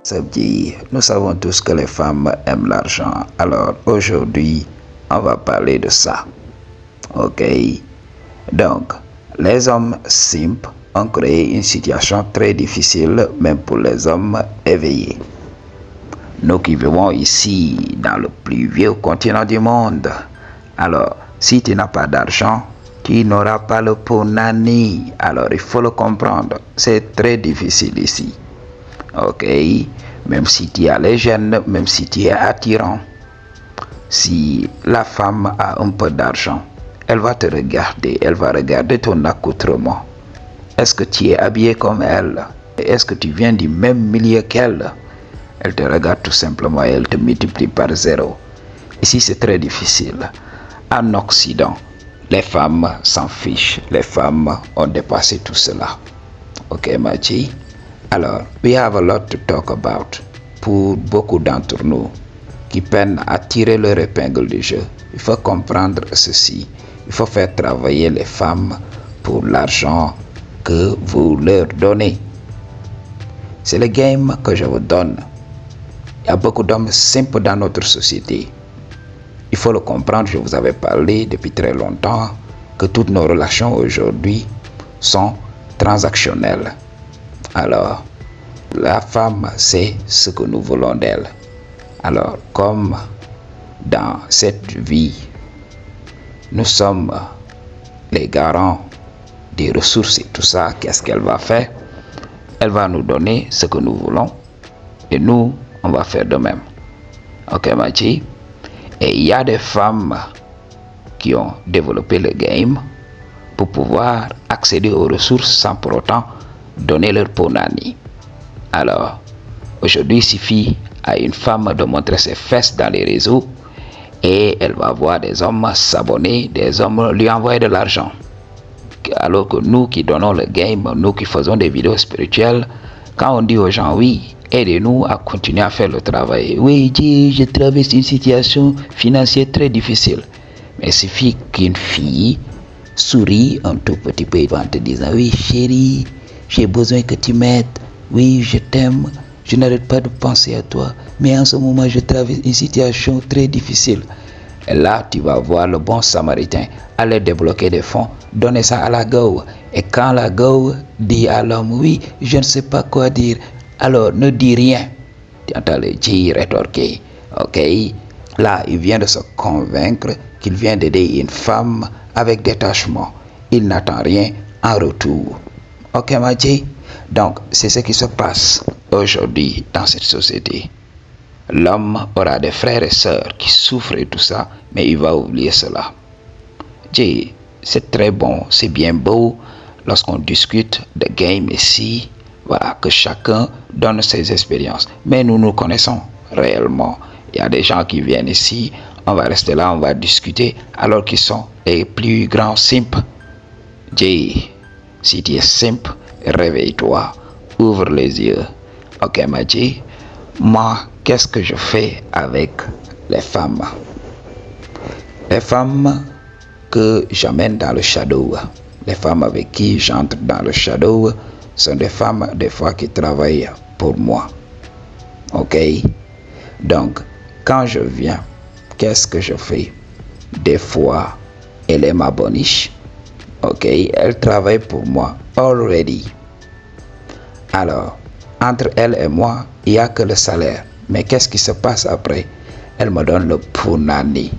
Sabdi, nous savons tous que les femmes aiment l'argent. Alors aujourd'hui, on va parler de ça. Ok? Donc, les hommes simples ont créé une situation très difficile, même pour les hommes éveillés. Nous qui vivons ici, dans le plus vieux continent du monde. Alors, si tu n'as pas d'argent, tu n'auras pas le punani. Alors, il faut le comprendre. C'est très difficile ici. Ok? Même si tu as les gènes, même si tu es attirant. Si la femme a un peu d'argent, elle va te regarder, elle va regarder ton accoutrement. Est-ce que tu es habillé comme elle? Est-ce que tu viens du même milieu qu'elle? Elle te regarde tout simplement et elle te multiplie par 0. Ici, c'est très difficile. En Occident, les femmes s'en fichent. Les femmes ont dépassé tout cela. Ok, Machi? Alors, we have a lot to talk about. Pour beaucoup d'entre nous qui peinent à tirer leur épingle du jeu, il faut comprendre ceci. Il faut faire travailler les femmes pour l'argent que vous leur donnez. C'est le game que je vous donne. Il y a beaucoup d'hommes simples dans notre société. Il faut le comprendre, je vous avais parlé depuis très longtemps que toutes nos relations aujourd'hui sont transactionnelles. Alors, la femme sait ce que nous voulons d'elle. Alors, comme dans cette vie, nous sommes les garants des ressources et tout ça, qu'est-ce qu'elle va faire? Elle va nous donner ce que nous voulons et nous, on va faire de même. Ok, Machi? Et il y a des femmes qui ont développé le game pour pouvoir accéder aux ressources sans pour autant donner leur punani. Alors, aujourd'hui, il suffit à une femme de montrer ses fesses dans les réseaux et elle va voir des hommes s'abonner, des hommes lui envoyer de l'argent. Alors que nous qui donnons le game, nous qui faisons des vidéos spirituelles, quand on dit aux gens, oui, aidez-nous à continuer à faire le travail. Oui, je traverse une situation financière très difficile. Mais il suffit qu'une fille sourit un tout petit peu en te disant, oui chérie, j'ai besoin que tu m'aides. Oui, je t'aime, je n'arrête pas de penser à toi, mais en ce moment, je traverse une situation très difficile. Et là, tu vas voir le bon samaritain aller débloquer des fonds, donner ça à la go. Et quand la go dit à l'homme, oui, je ne sais pas quoi dire, alors ne dis rien. Tu entends le dire rétorquer. Ok? Là, il vient de se convaincre qu'il vient d'aider une femme avec détachement. Il n'attend rien en retour. Ok, Maji? Donc, c'est ce qui se passe aujourd'hui dans cette société. L'homme aura des frères et sœurs qui souffrent et tout ça, mais il va oublier cela. C'est très bon, c'est bien beau lorsqu'on discute de game ici, voilà, que chacun donne ses expériences. Mais nous connaissons réellement. Il y a des gens qui viennent ici, on va rester là, on va discuter, alors qu'ils sont les plus grands simples. Si tu es simple, réveille-toi, ouvre les yeux. Ok, Maji? Moi, qu'est-ce que je fais avec les femmes? Les femmes que j'amène dans le shadow, les femmes avec qui j'entre dans le shadow, sont des femmes, des fois, qui travaillent pour moi. Ok? Donc, quand je viens, qu'est-ce que je fais? Des fois, elle est ma boniche. Ok? Elle travaille pour moi, already. Alors, entre elle et moi, il n'y a que le salaire. Mais qu'est-ce qui se passe après? Elle me donne le punani.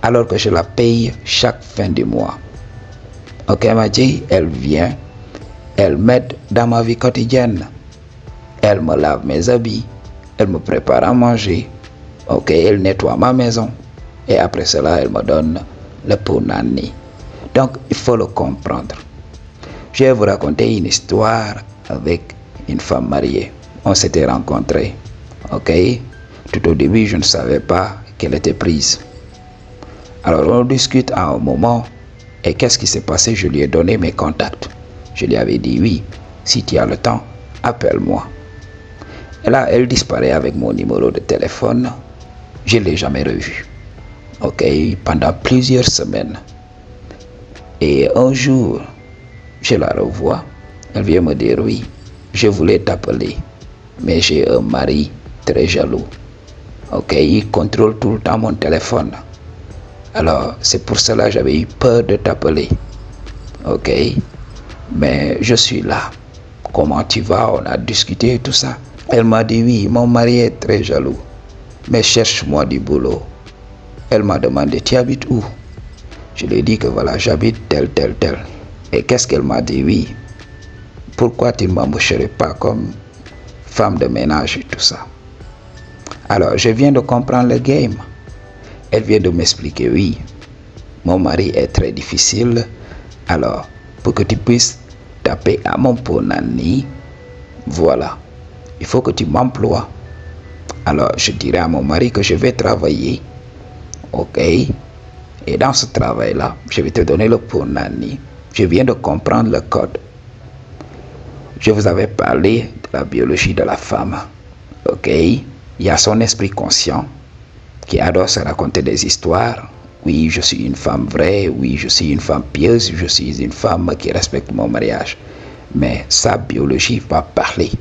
Alors que je la paye chaque fin du mois. Ok, Maji? Elle vient. Elle m'aide dans ma vie quotidienne. Elle me lave mes habits. Elle me prépare à manger. Ok, elle nettoie ma maison. Et après cela, elle me donne le punani. Donc, il faut le comprendre. Je vais vous raconter une histoire avec une femme mariée. On s'était rencontrés. Ok? Tout au début, je ne savais pas qu'elle était prise. Alors, on discute à un moment. Et qu'est-ce qui s'est passé? Je lui ai donné mes contacts. Je lui avais dit, oui, si tu as le temps, appelle-moi. Et là, elle disparaît avec mon numéro de téléphone. Je ne l'ai jamais revu. Ok? Pendant plusieurs semaines. Et un jour, je la revois. Elle vient me dire, oui, je voulais t'appeler. Mais j'ai un mari très jaloux. Ok, il contrôle tout le temps mon téléphone. Alors, c'est pour cela que j'avais eu peur de t'appeler. Ok, mais je suis là. Comment tu vas? On a discuté et tout ça. Elle m'a dit oui, mon mari est très jaloux. Mais cherche-moi du boulot. Elle m'a demandé, tu habites où? Je lui ai dit que voilà, j'habite tel. Et qu'est-ce qu'elle m'a dit? Oui. Pourquoi tu ne m'embaucherais pas comme femme de ménage et tout ça? Alors, je viens de comprendre le game. Elle vient de m'expliquer, oui, mon mari est très difficile. Alors, pour que tu puisses taper à mon Ponani, voilà, il faut que tu m'emploies. Alors, je dirai à mon mari que je vais travailler. Ok? Et dans ce travail-là, je vais te donner le Ponani. Je viens de comprendre le code. Je vous avais parlé de la biologie de la femme. Ok? Il y a son esprit conscient qui adore se raconter des histoires. Oui, je suis une femme vraie. Oui, je suis une femme pieuse. Je suis une femme qui respecte mon mariage. Mais sa biologie va parler.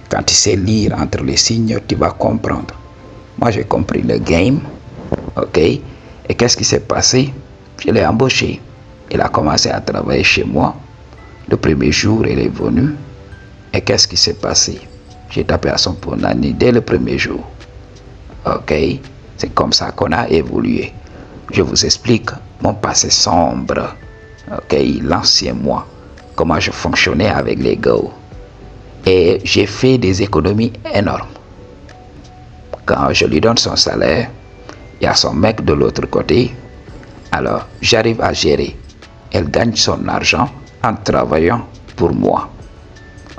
Quand tu sais lire entre les signes, tu vas comprendre. Moi, j'ai compris le game. Ok? Et qu'est-ce qui s'est passé? Je l'ai embauché. Il a commencé à travailler chez moi. Le premier jour, il est venu. Et qu'est-ce qui s'est passé? J'ai tapé à son Ponani dès le premier jour. Ok? C'est comme ça qu'on a évolué. Je vous explique mon passé sombre. Ok? L'ancien moi. Comment je fonctionnais avec les gars. Et j'ai fait des économies énormes. Quand je lui donne son salaire, il y a son mec de l'autre côté. Alors, j'arrive à gérer. Elle gagne son argent en travaillant pour moi.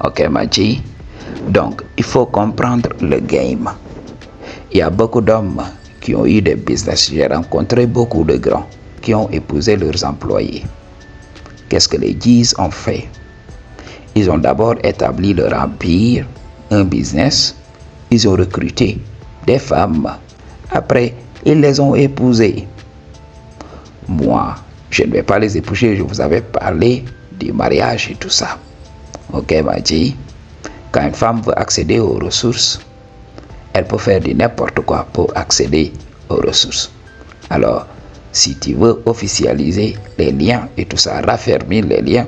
Ok, Maji? Donc, il faut comprendre le game. Il y a beaucoup d'hommes qui ont eu des business. J'ai rencontré beaucoup de grands qui ont épousé leurs employés. Qu'est-ce que les G's ont fait? Ils ont d'abord établi leur empire, un business. Ils ont recruté des femmes. Après, ils les ont épousées. Moi, je ne vais pas les épouser. Je vous avais parlé du mariage et tout ça. Ok, Maji? Quand une femme veut accéder aux ressources, elle peut faire du n'importe quoi pour accéder aux ressources. Alors, si tu veux officialiser les liens et tout ça, raffermir les liens,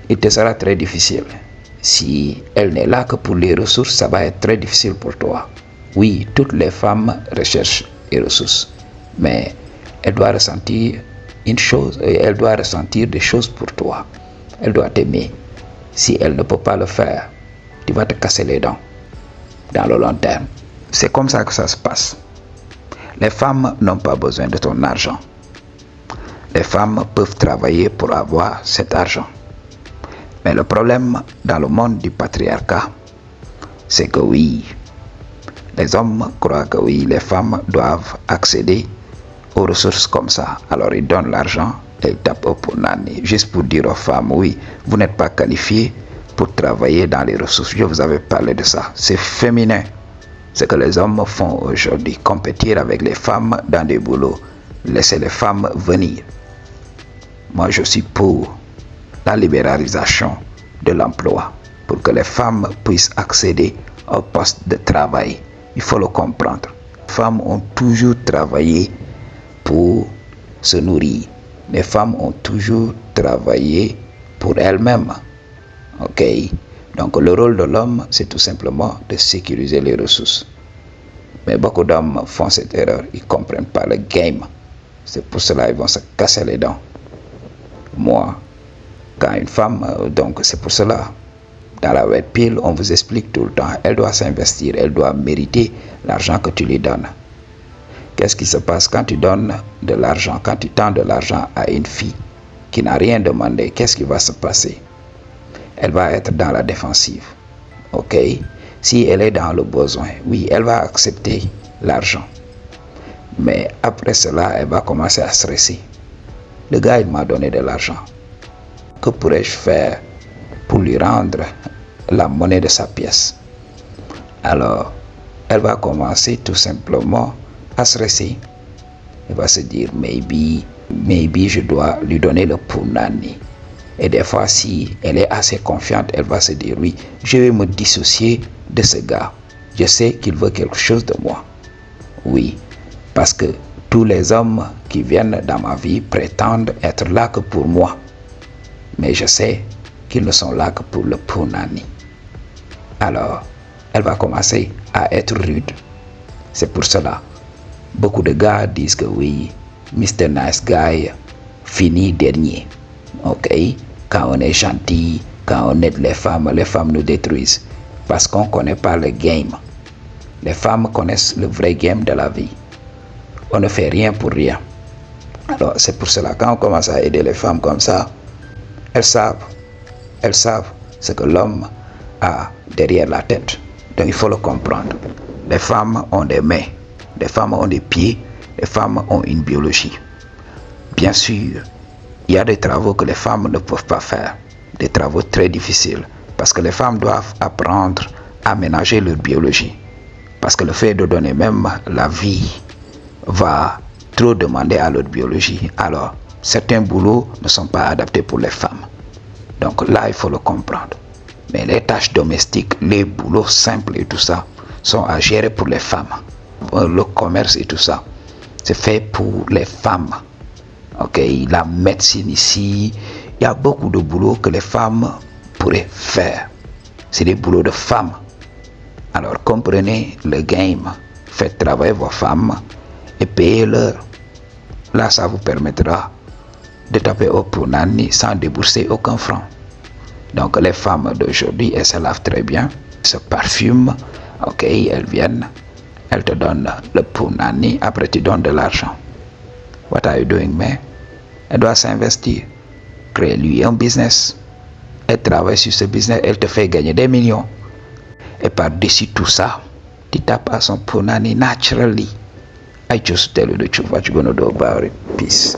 il te sera très difficile. Si elle n'est là que pour les ressources, ça va être très difficile pour toi. Oui, toutes les femmes recherchent les ressources, mais elle doit ressentir une chose, elle doit ressentir des choses pour toi. Elle doit t'aimer. Si elle ne peut pas le faire, tu vas te casser les dents dans le long terme. C'est comme ça que ça se passe. Les femmes n'ont pas besoin de ton argent. Les femmes peuvent travailler pour avoir cet argent. Mais le problème dans le monde du patriarcat, c'est que oui, les hommes croient que oui, les femmes doivent accéder aux ressources comme ça. Alors ils donnent l'argent et ils tapent au Ponani, juste pour dire aux femmes, oui, vous n'êtes pas qualifiés pour travailler dans les ressources. Je vous avais parlé de ça. C'est féminin. Ce que les hommes font aujourd'hui, compétir avec les femmes dans des boulots, laisser les femmes venir. Moi, je suis pour la libéralisation de l'emploi, pour que les femmes puissent accéder au poste de travail. Il faut le comprendre. Les femmes ont toujours travaillé pour se nourrir. Les femmes ont toujours travaillé pour elles-mêmes. Ok? Donc le rôle de l'homme, c'est tout simplement de sécuriser les ressources. Mais beaucoup d'hommes font cette erreur. Ils ne comprennent pas le game. C'est pour cela qu'ils vont se casser les dents. Moi, quand une femme, donc c'est pour cela, dans la red pill, on vous explique tout le temps, elle doit s'investir, elle doit mériter l'argent que tu lui donnes. Qu'est-ce qui se passe quand tu donnes de l'argent, quand tu tends de l'argent à une fille qui n'a rien demandé? Qu'est-ce qui va se passer? Elle va être dans la défensive. Ok? Si elle est dans le besoin, oui, elle va accepter l'argent. Mais après cela, elle va commencer à stresser. Le gars, il m'a donné de l'argent. Que pourrais-je faire pour lui rendre la monnaie de sa pièce? Alors, elle va commencer tout simplement à stresser. Elle va se dire, maybe je dois lui donner le Ponani. Et des fois, si elle est assez confiante, elle va se dire, oui, je vais me dissocier de ce gars. Je sais qu'il veut quelque chose de moi. Oui, parce que tous les hommes qui viennent dans ma vie prétendent être là que pour moi. Mais je sais qu'ils ne sont là que pour le punani. Alors, elle va commencer à être rude. C'est pour cela. Beaucoup de gars disent que oui, Mr. Nice Guy finit dernier. Ok? Quand on est gentil, quand on aide les femmes nous détruisent. Parce qu'on ne connaît pas le game. Les femmes connaissent le vrai game de la vie. On ne fait rien pour rien. Alors c'est pour cela, quand on commence à aider les femmes comme ça, elles savent ce que l'homme a derrière la tête. Donc il faut le comprendre. Les femmes ont des mains, les femmes ont des pieds, les femmes ont une biologie. Bien sûr, il y a des travaux que les femmes ne peuvent pas faire, des travaux très difficiles, parce que les femmes doivent apprendre à ménager leur biologie. Parce que le fait de donner même la vie va trop demander à leur biologie. Alors, certains boulots ne sont pas adaptés pour les femmes. Donc là, il faut le comprendre. Mais les tâches domestiques, les boulots simples et tout ça, sont à gérer pour les femmes. Le commerce et tout ça, c'est fait pour les femmes. Ok, la médecine ici, il y a beaucoup de boulots que les femmes pourraient faire. C'est des boulots de femmes. Alors comprenez le game, faites travailler vos femmes et payez-leur. Là, ça vous permettra de taper au punani sans débourser aucun franc. Donc les femmes d'aujourd'hui, elles se lavent très bien, se parfument, ok, elles viennent, elles te donnent le punani, après tu donnes de l'argent. What are you doing, man? Elle doit s'investir, créer lui un business. Elle travaille sur ce business, elle te fait gagner des millions. Et par-dessus tout ça, tu tapes à son punani naturally. I just tell you the truth, what you gonna do about it. Peace.